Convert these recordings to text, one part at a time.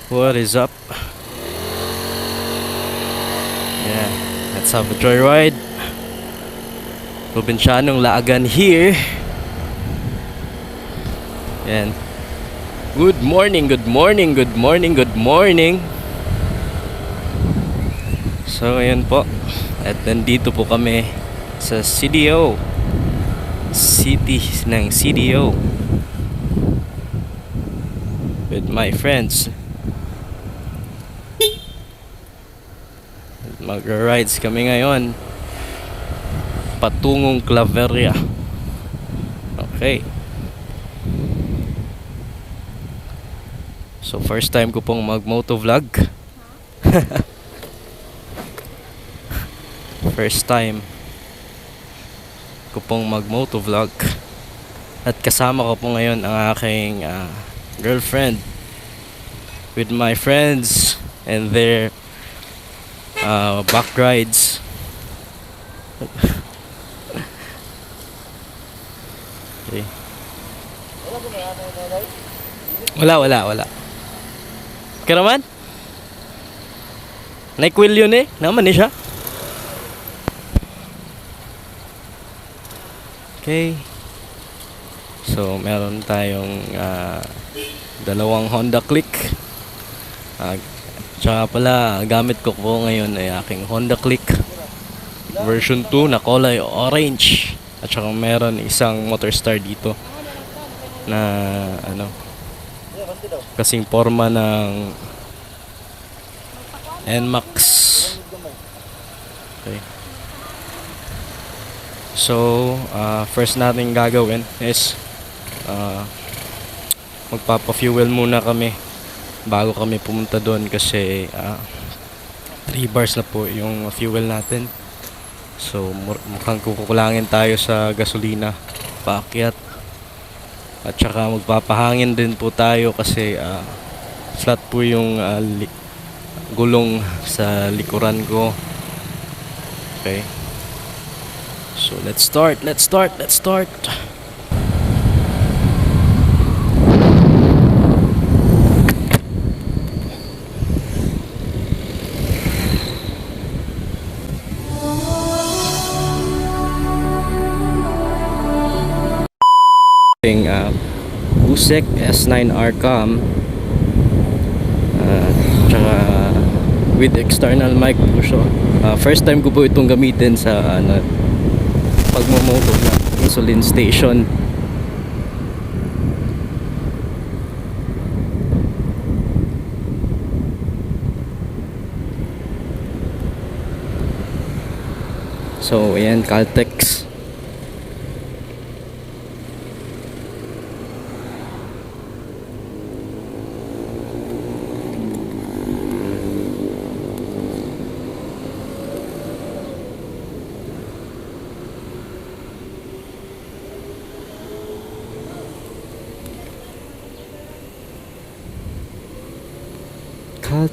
What is up? Yeah, let's have a joyride. Probinsyanong Laagan here. Yan. Good morning, good morning, good morning, good morning. So, ayan po. At nandito po kami sa CDO. City ng CDO. With my friends. Magra-rides kami ngayon patungong Claveria. Okay. So first time ko pong mag-motovlog. First time ko pong mag-motovlog. At kasama ko po ngayon ang aking girlfriend with my friends and their back rides. Okay. Wala. Kaya naman? Naik-wheel yun eh. Naman eh siya. Okay. So, meron tayong dalawang Honda Click. Tsaka pala, gamit ko po ngayon ay aking Honda Click version 2 na kulay orange. At saka meron isang Motorstar dito na kasing forma ng NMAX. Okay. So, first natin gagawin is magpapa-fuel muna kami bago kami pumunta doon kasi 3 bars na po yung fuel natin. So mukhang kukulangin tayo sa gasolina paakyat. At saka magpapahangin din po tayo kasi flat po yung gulong sa likuran ko. Okay. So let's start. Ausek S9r tsaka with external mic po siya. First time ko po itong gamitin sa pagmamoto na gasoline station. So ayan, Caltex.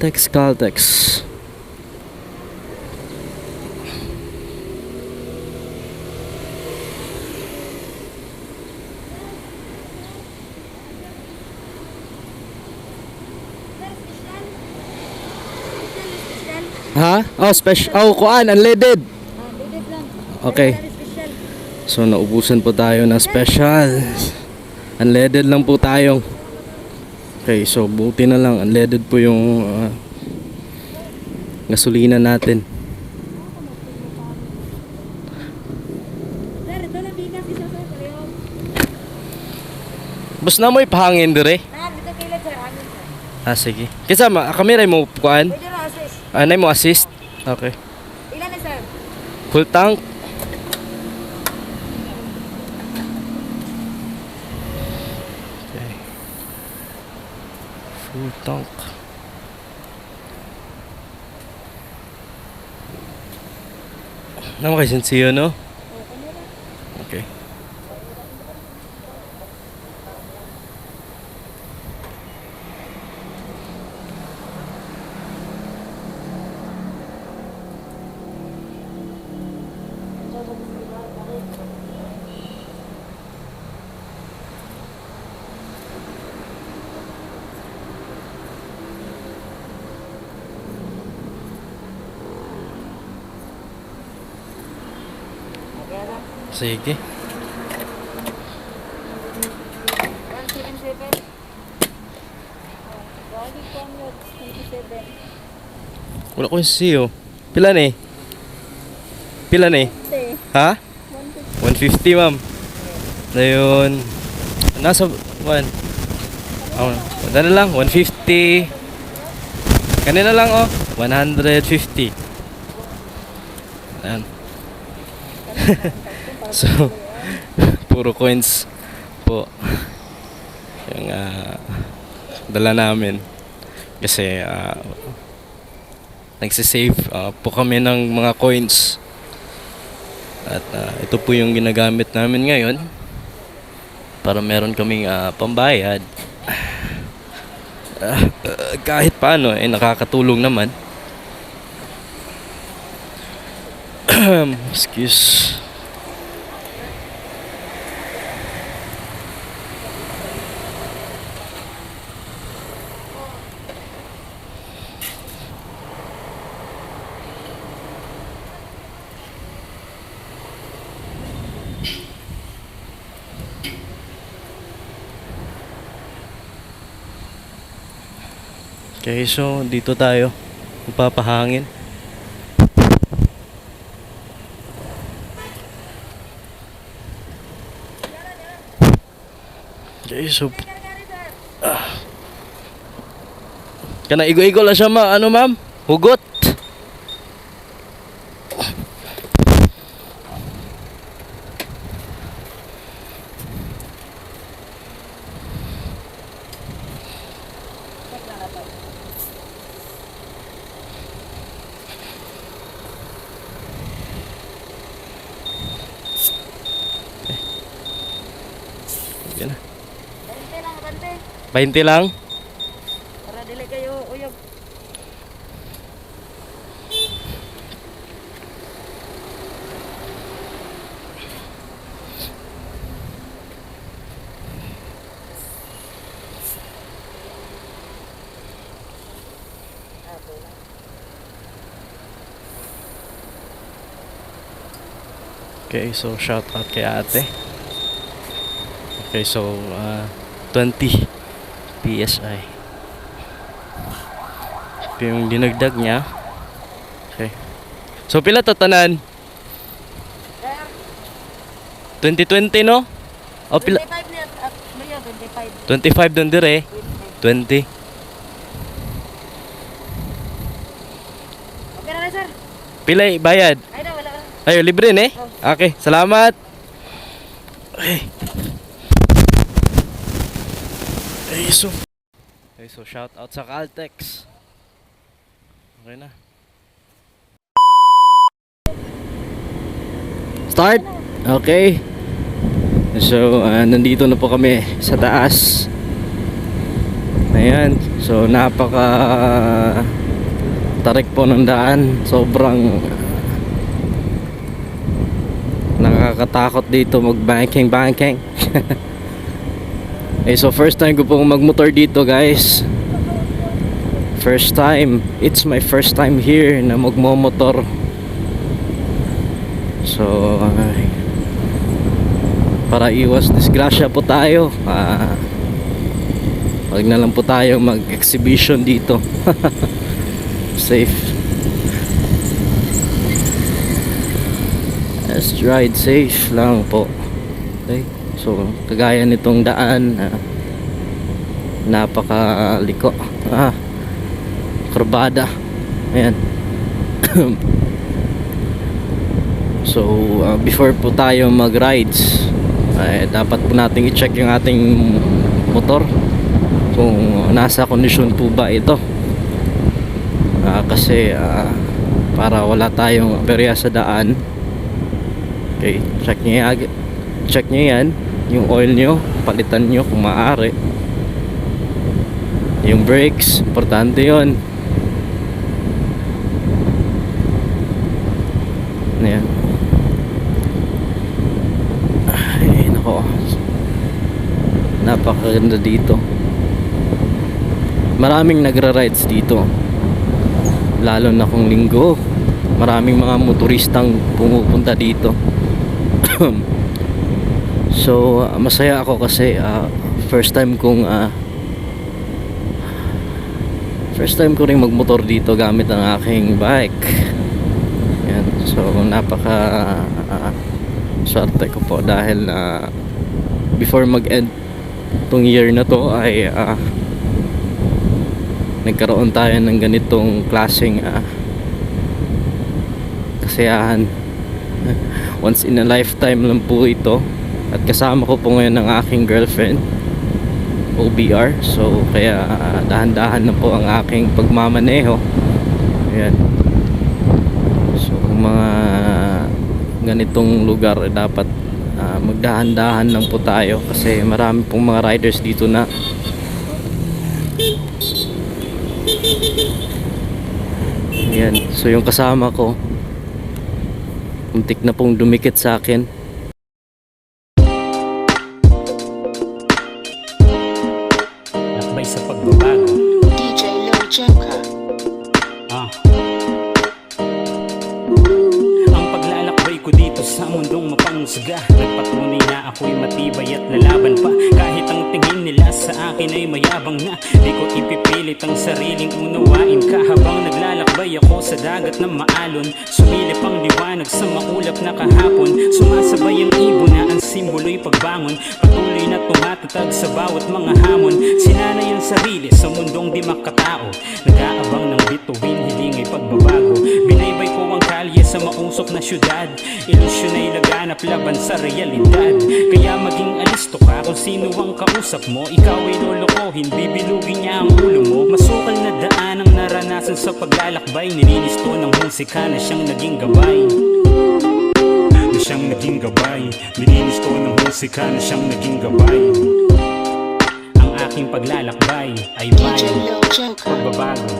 Caltex. Ha? Oh, special. Oh, kuan, unleaded. Okay. So naubusan po tayo ng special. Unleaded lang po tayo. Okay, so buti na lang unleaded po yung gasolina natin. Bus na mo ipahangin dire. Sige. Kisa kamera mo kuan? Anay mo assist? Okay. Ilan na sir? Full tank. Okay. Full tank. Naman kayo sensiyo, no? Okay. Sige. 177. Bali ko ang 27. Wala ko yung siyo. Pila ni? Pila ni? Ha? 150 ma'am. Ayun. Nasa 1. Oh, na lang 150. Kanina lang oh, 150. Ayan. So, puro coins po yung dala namin kasi nagsisave po kami ng mga coins at ito po yung ginagamit namin ngayon para meron kaming pambayad. Kahit paano nakakatulong naman. Excuse. Okay, so dito tayo magpapahangin. Okay, so kana igo-igo lang siya ano ma'am? Hugot. Yan na. 20 lang. Para dili kayo uyog. Okay, so shout out kay ate. Okay, so 20 PSI. Ito yung dinagdag niya. Okay. So pila to tanan? 2020 no? O pila? 25 niya at mayo 25. 25 doon dire. 20. Okay na sir. Pila bayad? Ay na wala. Ayo libre ne? Okay, salamat. Okay. Okay, so shout out sa Caltex. Okay na. Start. Okay. So nandito na po kami sa taas. Ayan. So napaka tarik po ng daan. Sobrang nakakatakot dito mag-banking. Okay, so first time ko pong magmotor dito guys. First time. It's my first time here na magmomotor. So para iwas disgrasya po tayo, wag na lang po tayo mag-exhibition dito. Safe. Let's ride safe lang po. Okay. So kagaya nitong daan, napakaliko, kurbada. Ayan. So before po tayo mag-rides, dapat po nating i-check yung ating motor kung nasa kondisyon po ba ito. Kasi para wala tayong aberya sa daan. Okay, check nyo yan. Yung oil nyo, palitan nyo kung maaari. Yung brakes, importante yun. Ayan. Ay, nako. Napakaganda dito. Maraming nagra-rides dito. Lalo na kung linggo. Maraming mga motoristang pumupunta dito. So masaya ako kasi first time kong ring magmotor dito gamit ang aking bike. Yan. So napaka swerte ko po dahil before mag-end tong year na to ay nagkaroon tayo ng ganitong klaseng kasiyahan. Once in a lifetime lang po ito, at kasama ko po ngayon ang aking girlfriend, OBR. So kaya dahan-dahan na po ang aking pagmamaneho. Ayan. So mga ganitong lugar dapat magdahan-dahan lang po tayo kasi marami pong mga riders dito na ayan. So yung kasama ko muntik na pong dumikit sa akin. Lakbay sa pagbabago. DJ Lil Joker. Ang paglalakbay ko dito sa mundong mapangusga, nagpatunay na ako'y matibay at lalaban pa. Kahit ang tingin nila sa akin ay mayabang na, di ko ipipilit ang sariling unawain ka. Habang naglalakbay ako sa dagat na maalon, sumilip ang liwanag sa maulap na kahapon. Sumasabay ang ibon na ang simbolo'y pagbangon, patuloy na tumatatag sa bawat mga hamon. Sinanay ang sarili sa mundong di makatao, nag-aabang ng bituin, hiling ay pagbabago. Binaybay ko ang kalye sa mausok na syudad, ilusyon ay laganap laban sa realidad. Kaya maging alisto ka kung sino ang kausap mo, ikaw ay lolokohin, bibilugin niya ang ulo mo. Masukal na daan ang naranasan sa paglalakbay, nililisto ng musika na siyang naging gabay. Nililisto ng musika na siyang naging gabay. Ang aking paglalakbay ay may DJ Lil Joker. pagbabago.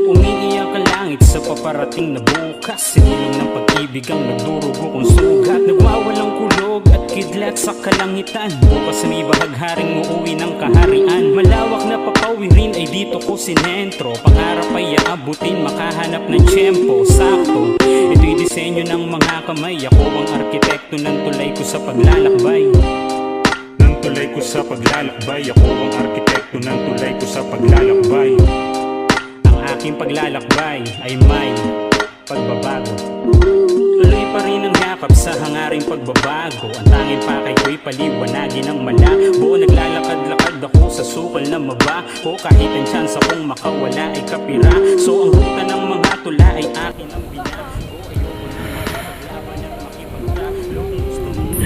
Umiiyak ang langit sa paparating na bukas, sinilong ng pag-ibig ang nagdurugo kong sugat. Nagwawalang kulog at kidlat sa kalangitan, bukas may bahagharing uuwi ng kaharian. Malawak na papawirin ay dito ko sinentro, pangarap ay aabutin, makahanap ng tiyempo sakto. Ito'y disenyo ng mga kamay, ako ang arkitekto ng tulay ko sa paglalakbay. Ako ang arkitekto ng tulay ko sa paglalakbay. Ang aking paglalakbay ay may pagbabago. Tuloy pa rin ang yakap sa hangaring pagbabago. Ang tanging pakay ko'y paliwanagin ng malabo. Naglalakad-lakad ako sa sukal na mabaho, kahit ang tsansa kong makawala ay kapira. So ang ruta ng mga tula ay akin ang binago.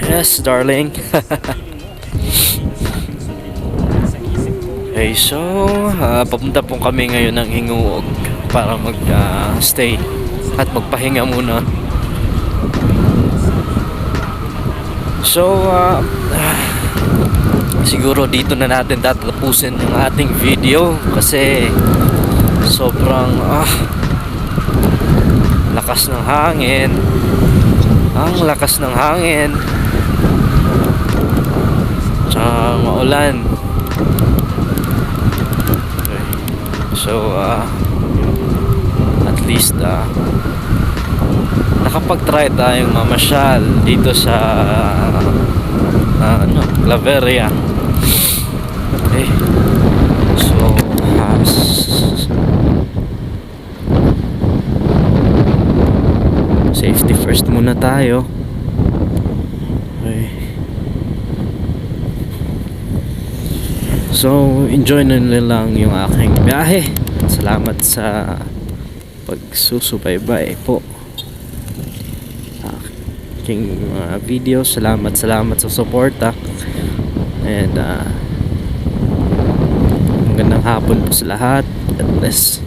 Yes, darling. Okay, so papunta po kami ngayon ng Hinguog para mag-stay at magpahinga muna. So siguro dito na natin tatapusin yung ating video kasi sobrang lakas ng hangin. Ang lakas ng hangin, tsaka maulan. Okay. So at least nakapag-try tayong mamasyal dito sa Claveria. Okay. So safety first muna tayo. Okay. So enjoy na lang yung aking biyahe. Salamat sa pagsusubaybay po aking video. Salamat sa suporta. And magandang hapon po sa lahat. God bless.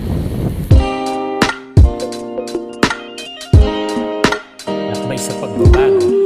Lakbay sa pagbabago.